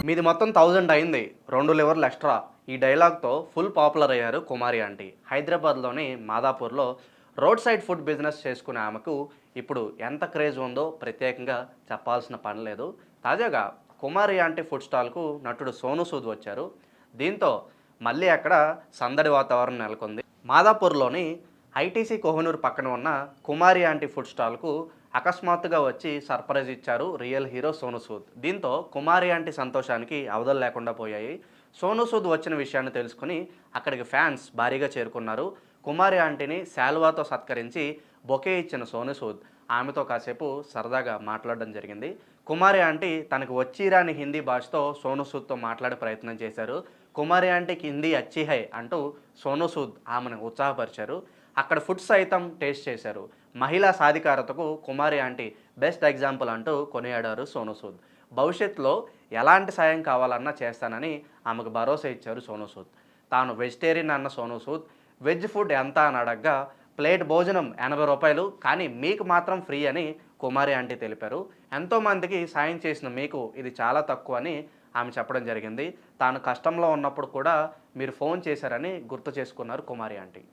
మీది మొత్తం 1000 అయింది. 2 లివర్లు ఎక్స్‌ట్రా. ఈ డైలాగ్‌తో ఫుల్ పాపులర్ అయ్యారు కుమారి ఆంటీ. హైదరాబాద్‌లోని మాదాపూర్‌లో రోడ్ సైడ్ ఫుడ్ బిజినెస్ చేసుకునే ఆమెకు ఇప్పుడు ఎంత క్రేజ్ ఉందో ప్రత్యేకంగా చెప్పాల్సిన పని లేదు. తాజాగా కుమారి ఆంటీ ఫుడ్ స్టాల్‌కు నటుడు సోనూ సూద్ వచ్చారు. దీంతో మళ్ళీ అక్కడ సందడి వాతావరణం నెలకొంది. మాదాపూర్‌లోని ఐటీసీ కోహినూర్ పక్కన ఉన్న కుమారి ఆంటీ ఫుడ్ స్టాల్‌కు అకస్మాత్తుగా వచ్చి సర్ప్రైజ్ ఇచ్చారు రియల్ హీరో సోనూ సూద్. దీంతో కుమారి ఆంటీ సంతోషానికి అవధులు లేకుండా పోయాయి. సోనూ సూద్ వచ్చిన విషయాన్ని తెలుసుకుని అక్కడికి ఫ్యాన్స్ భారీగా చేరుకున్నారు. కుమారి ఆంటీని శాలువాతో సత్కరించి బొకే ఇచ్చిన సోనూ సూద్ ఆమెతో కాసేపు సరదాగా మాట్లాడడం జరిగింది. కుమారి ఆంటీ తనకు వచ్చిరాని హిందీ భాషతో సోనూ సూద్తో మాట్లాడే ప్రయత్నం చేశారు. కుమారి ఆంటీకి హిందీ అచ్చి హై అంటూ సోనూ సూద్ ఆమెను ఉత్సాహపరిచారు. అక్కడ ఫుడ్ సైతం టేస్ట్ చేశారు. మహిళా సాధికారతకు కుమారి ఆంటీ బెస్ట్ ఎగ్జాంపుల్ అంటూ కొనియాడారు సోనూ సూద్. భవిష్యత్తులో ఎలాంటి సాయం కావాలన్నా చేస్తానని ఆమెకు భరోసా ఇచ్చారు సోనూ సూద్. తాను వెజిటేరియన్ అన్న సోనూ సూద్ వెజ్ ఫుడ్ ఎంత అని అడగ్గా ప్లేట్ భోజనం రూ. 80 కానీ మీకు మాత్రం ఫ్రీ అని కుమారి ఆంటీ తెలిపారు. ఎంతోమందికి సాయం చేసిన మీకు ఇది చాలా తక్కువ అని ఆమె చెప్పడం జరిగింది. తాను కష్టంలో ఉన్నప్పుడు కూడా మీరు ఫోన్ చేశారని గుర్తు చేసుకున్నారు కుమారి ఆంటీ.